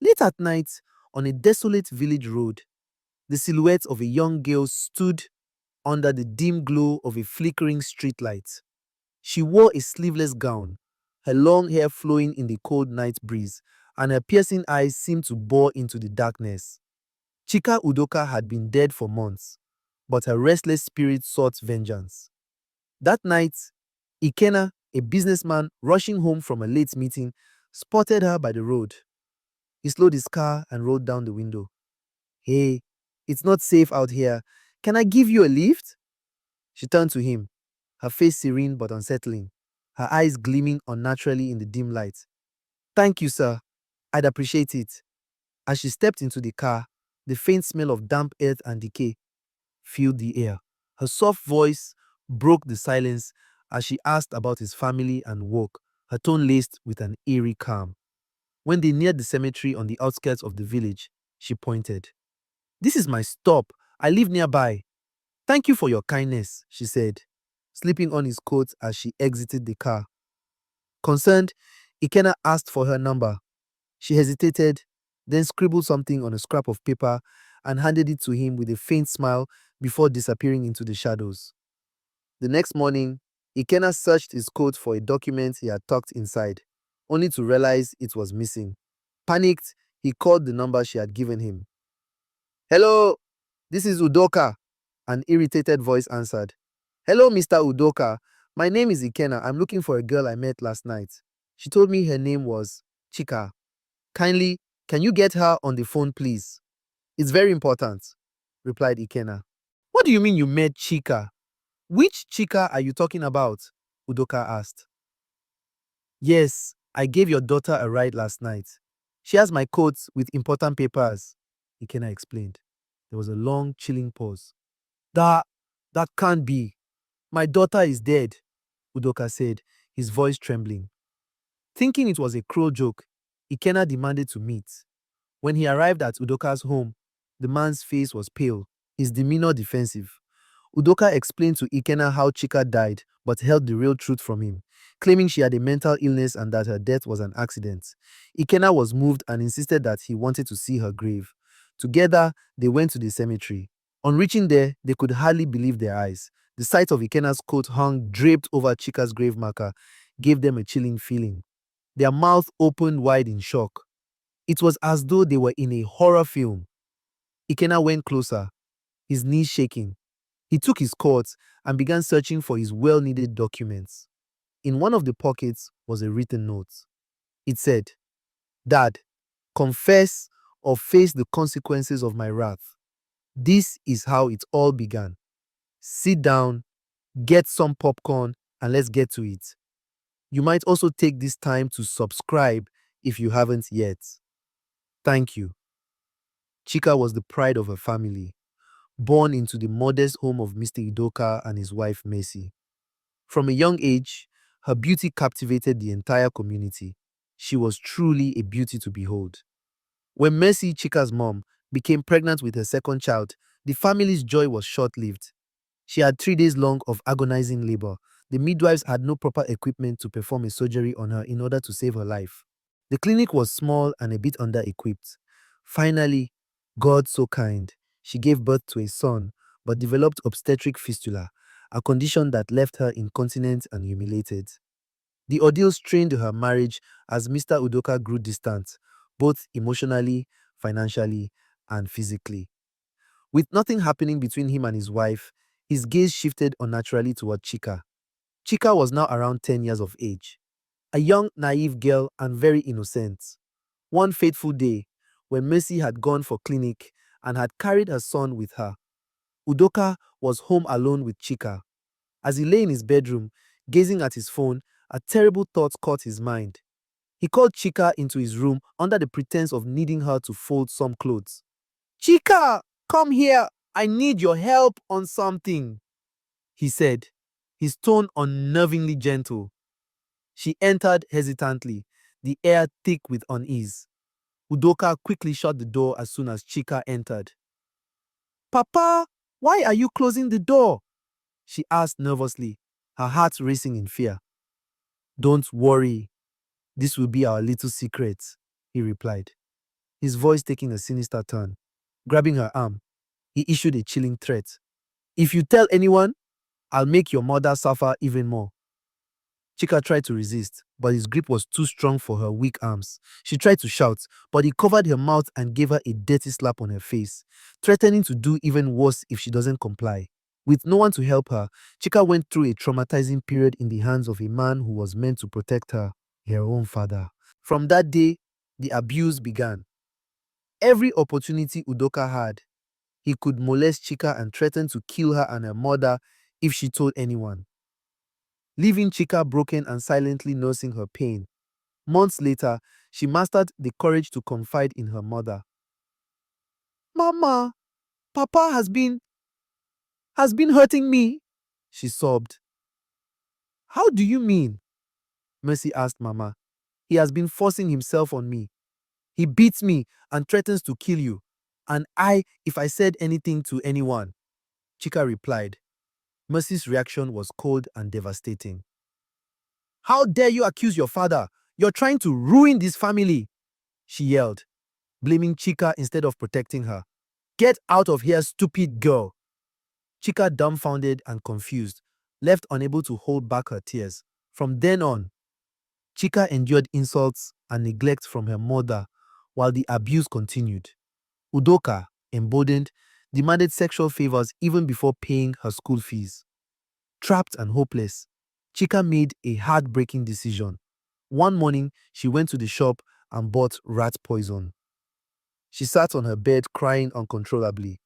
Late at night, on a desolate village road, the silhouette of a young girl stood under the dim glow of a flickering streetlight. She wore a sleeveless gown, her long hair flowing in the cold night breeze, and her piercing eyes seemed to bore into the darkness. Chika Udoka had been dead for months, but her restless spirit sought vengeance. That night, Ikenna, a businessman rushing home from a late meeting, spotted her by the road. He slowed his car and rolled down the window. "Hey, it's not safe out here. Can I give you a lift?" She turned to him, her face serene but unsettling, her eyes gleaming unnaturally in the dim light. "Thank you, sir. I'd appreciate it." As she stepped into the car, the faint smell of damp earth and decay filled the air. Her soft voice broke the silence as she asked about his family and work, her tone laced with an eerie calm. When they neared the cemetery on the outskirts of the village, she pointed. "This is my stop. I live nearby." "Thank you for your kindness," she said, slipping on his coat as she exited the car. Concerned, Ikenna asked for her number. She hesitated, then scribbled something on a scrap of paper and handed it to him with a faint smile before disappearing into the shadows. The next morning, Ikenna searched his coat for a document he had tucked inside, only to realize it was missing. Panicked, he called the number she had given him. "Hello, this is Udoka," an irritated voice answered. "Hello, Mr. Udoka. My name is Ikenna. I'm looking for a girl I met last night. She told me her name was Chika. Kindly, can you get her on the phone, please? It's very important," replied Ikenna. "What do you mean you met Chika? Which Chika are you talking about?" Udoka asked. "Yes, I gave your daughter a ride last night. She has my coat with important papers," Ikenna explained. There was a long, chilling pause. That, that can't be. My daughter is dead," Udoka said, his voice trembling. Thinking it was a cruel joke, Ikenna demanded to meet. When he arrived at Udoka's home, the man's face was pale, his demeanor defensive. Udoka explained to Ikenna how Chika died but held the real truth from him, claiming she had a mental illness and that her death was an accident. Ikenna was moved and insisted that he wanted to see her grave. Together, they went to the cemetery. On reaching there, they could hardly believe their eyes. The sight of Ikenna's coat hung draped over Chika's grave marker gave them a chilling feeling. Their mouths opened wide in shock. It was as though they were in a horror film. Ikenna went closer, his knees shaking. He took his coat and began searching for his well-needed documents. In one of the pockets was a written note. It said, "Dad, confess or face the consequences of my wrath. This is how it all began. Sit down, get some popcorn, and let's get to it. You might also take this time to subscribe if you haven't yet. Thank you." Chika was the pride of her family, born into the modest home of Mr. Udoka and his wife Mercy. From a young age, her beauty captivated the entire community. She was truly a beauty to behold. When Mercy, Chika's mom, became pregnant with her second child, the family's joy was short-lived. She had 3 days long of agonizing labor. The midwives had no proper equipment to perform a surgery on her in order to save her life. The clinic was small and a bit under-equipped. Finally, God so kind, she gave birth to a son, but developed obstetric fistula, a condition that left her incontinent and humiliated. The ordeal strained her marriage as Mr. Udoka grew distant, both emotionally, financially, and physically. With nothing happening between him and his wife, his gaze shifted unnaturally toward Chika. Chika was now around 10 years of age, a young, naive girl and very innocent. One fateful day, when Mercy had gone for clinic and had carried her son with her, Udoka was home alone with Chika. As he lay in his bedroom, gazing at his phone, a terrible thought caught his mind. He called Chika into his room under the pretense of needing her to fold some clothes. "Chika, come here. I need your help on something," he said, his tone unnervingly gentle. She entered hesitantly, the air thick with unease. Udoka quickly shut the door as soon as Chika entered. "Papa, why are you closing the door?" she asked nervously, her heart racing in fear. "Don't worry. This will be our little secret," he replied. his voice taking a sinister turn. Grabbing her arm, he issued a chilling threat. If you tell anyone, I'll make your mother suffer even more. Chika tried to resist, but his grip was too strong for her weak arms. She tried to shout, but he covered her mouth and gave her a dirty slap on her face, threatening to do even worse if she doesn't comply. With no one to help her, Chika went through a traumatizing period in the hands of a man who was meant to protect her, her own father. From that day, the abuse began. Every opportunity Udoka had, he could molest Chika and threaten to kill her and her mother if she told anyone, leaving Chika broken and silently nursing her pain. Months later, she mastered the courage to confide in her mother. Mama, Papa has been hurting me, she sobbed. How do you mean? Mercy asked Mama. He has been forcing himself on me. He beats me and threatens to kill you. And if I said anything to anyone, Chika replied. Mercy's reaction was cold and devastating. How dare you accuse your father? You're trying to ruin this family, she yelled, blaming Chika instead of protecting her. Get out of here, stupid girl. Chika, dumbfounded and confused, left unable to hold back her tears. From then on, Chika endured insults and neglect from her mother while the abuse continued. Udoka, emboldened, demanded sexual favors even before paying her school fees. Trapped and hopeless, Chika made a heartbreaking decision. One morning, she went to the shop and bought rat poison. She sat on her bed crying uncontrollably,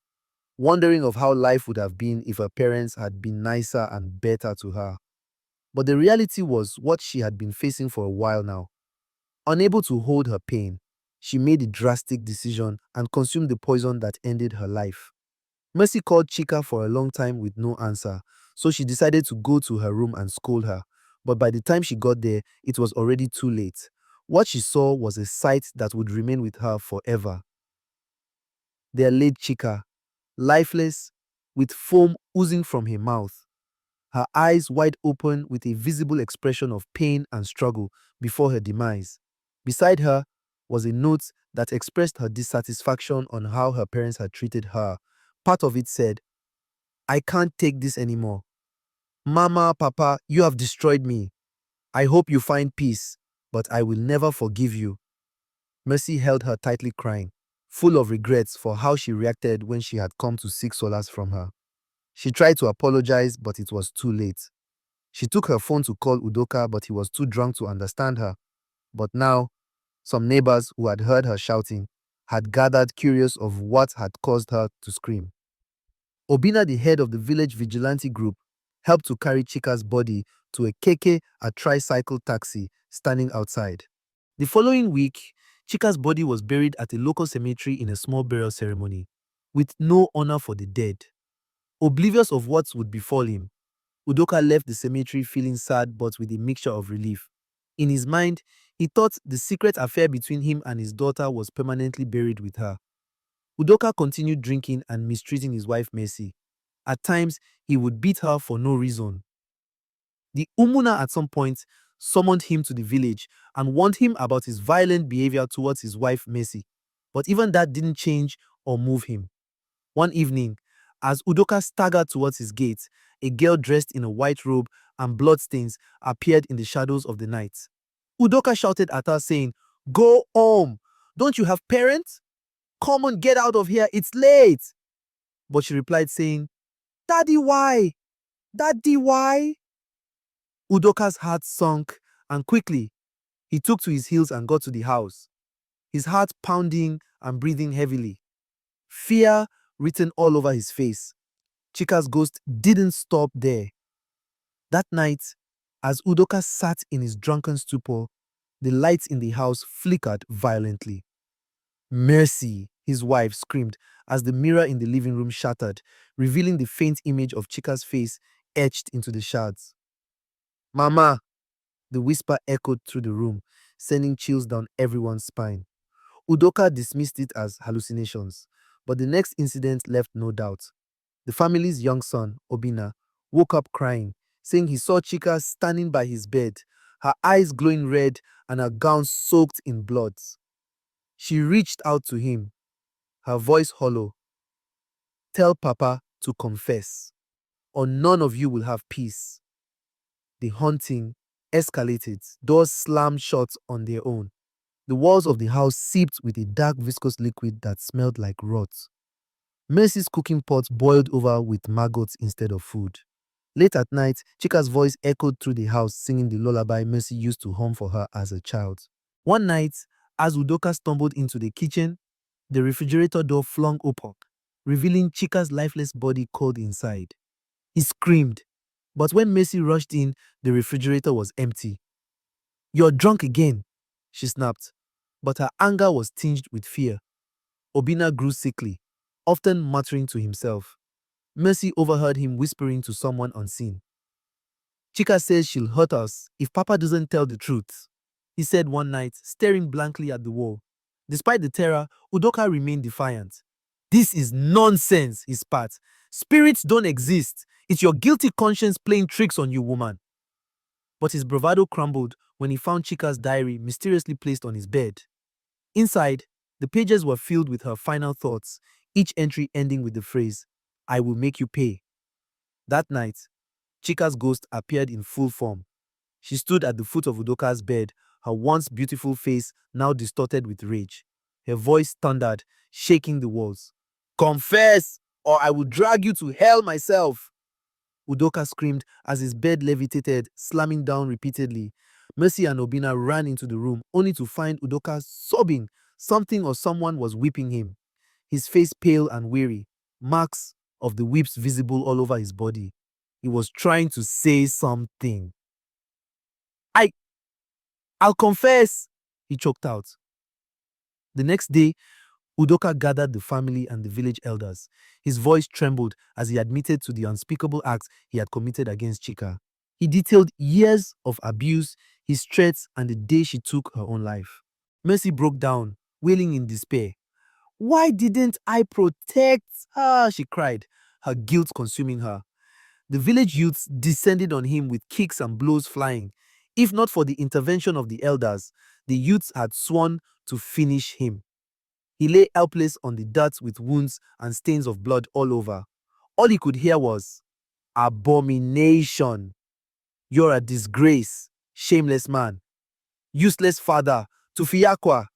wondering of how life would have been if her parents had been nicer and better to her. But the reality was what she had been facing for a while now. Unable to hold her pain, she made a drastic decision and consumed the poison that ended her life. Mercy called Chika for a long time with no answer, so she decided to go to her room and scold her. But by the time she got there, it was already too late. What she saw was a sight that would remain with her forever. There lay Chika, lifeless, with foam oozing from her mouth, her eyes wide open with a visible expression of pain and struggle before her demise. Beside her was a note that expressed her dissatisfaction on how her parents had treated her. Part of it said, I can't take this anymore. Mama, Papa, you have destroyed me. I hope you find peace, but I will never forgive you. Mercy held her tightly, crying, full of regrets for how she reacted when she had come to seek solace from her. She tried to apologize, but it was too late. She took her phone to call Udoka, but he was too drunk to understand her. But now, some neighbors who had heard her shouting had gathered, curious of what had caused her to scream. Obina, the head of the village vigilante group, helped to carry Chika's body to a keke, a tricycle taxi, standing outside. The following week, Chika's body was buried at a local cemetery in a small burial ceremony, with no honor for the dead. Oblivious of what would befall him, Udoka left the cemetery feeling sad but with a mixture of relief. In his mind, he thought the secret affair between him and his daughter was permanently buried with her. Udoka continued drinking and mistreating his wife Mercy. At times, he would beat her for no reason. The Umuna at some point summoned him to the village and warned him about his violent behavior towards his wife Mercy. But even that didn't change or move him. One evening, as Udoka staggered towards his gate, a girl dressed in a white robe and bloodstains appeared in the shadows of the night. Udoka shouted at her, saying, Go home! Don't you have parents? Come on, get out of here, it's late! But she replied, saying, Daddy, why? Daddy, why? Udoka's heart sunk, and quickly he took to his heels and got to the house, his heart pounding and breathing heavily. Fear written all over his face. Chika's ghost didn't stop there. That night, as Udoka sat in his drunken stupor, the lights in the house flickered violently. Mercy, his wife screamed as the mirror in the living room shattered, revealing the faint image of Chika's face etched into the shards. Mama, the whisper echoed through the room, sending chills down everyone's spine. Udoka dismissed it as hallucinations, but the next incident left no doubt. The family's young son, Obina, woke up crying, saying he saw Chika standing by his bed, her eyes glowing red and her gown soaked in blood. She reached out to him, her voice hollow. Tell Papa to confess, or none of you will have peace. The haunting escalated. Doors slammed shut on their own. The walls of the house seeped with a dark viscous liquid that smelled like rot. Mercy's cooking pot boiled over with maggots instead of food. Late at night, Chika's voice echoed through the house singing the lullaby Mercy used to hum for her as a child. One night, as Udoka stumbled into the kitchen, the refrigerator door flung open, revealing Chika's lifeless body coiled inside. He screamed, but when Mercy rushed in, the refrigerator was empty. "You're drunk again," she snapped, but her anger was tinged with fear. Obina grew sickly, often muttering to himself. Mercy overheard him whispering to someone unseen. "Chika says she'll hurt us if Papa doesn't tell the truth," he said one night, staring blankly at the wall. Despite the terror, Udoka remained defiant. "This is nonsense," he spat. "Spirits don't exist. It's your guilty conscience playing tricks on you, woman." But his bravado crumbled when he found Chika's diary mysteriously placed on his bed. Inside, the pages were filled with her final thoughts, each entry ending with the phrase, "I will make you pay." That night, Chika's ghost appeared in full form. She stood at the foot of Udoka's bed, her once beautiful face now distorted with rage. Her voice thundered, shaking the walls. "Confess, or I will drag you to hell myself!" Udoka screamed as his bed levitated, slamming down repeatedly. Mercy and Obina ran into the room, only to find Udoka sobbing. Something or someone was whipping him. His face pale and weary, marks of the whips visible all over his body. He was trying to say something. I, I'll confess, he choked out. The next day, Udoka gathered the family and the village elders. His voice trembled as he admitted to the unspeakable acts he had committed against Chika. He detailed years of abuse, his threats, and the day she took her own life. Mercy broke down, wailing in despair. "Why didn't I protect her?" she cried, her guilt consuming her. The village youths descended on him with kicks and blows flying. If not for the intervention of the elders, the youths had sworn to finish him. He lay helpless on the dirt with wounds and stains of blood all over. All he could hear was, "Abomination! You're a disgrace, shameless man. Useless father, Tufiakwa."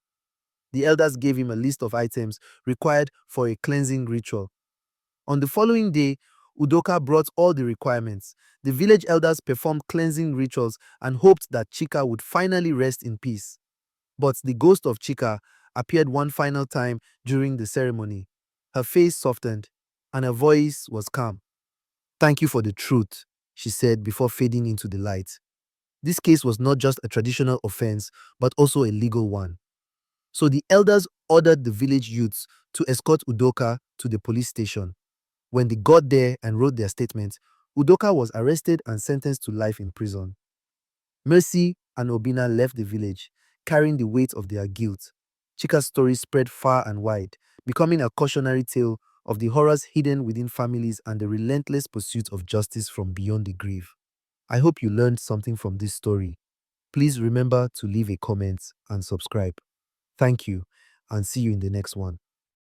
The elders gave him a list of items required for a cleansing ritual. On the following day, Udoka brought all the requirements. The village elders performed cleansing rituals and hoped that Chika would finally rest in peace. But the ghost of Chika appeared one final time during the ceremony. Her face softened, and her voice was calm. "Thank you for the truth," she said before fading into the light. This case was not just a traditional offense, but also a legal one. So the elders ordered the village youths to escort Udoka to the police station. When they got there and wrote their statement, Udoka was arrested and sentenced to life in prison. Mercy and Obina left the village, carrying the weight of their guilt. Chika's story spread far and wide, becoming a cautionary tale of the horrors hidden within families and the relentless pursuit of justice from beyond the grave. I hope you learned something from this story. Please remember to leave a comment and subscribe. Thank you, and see you in the next one.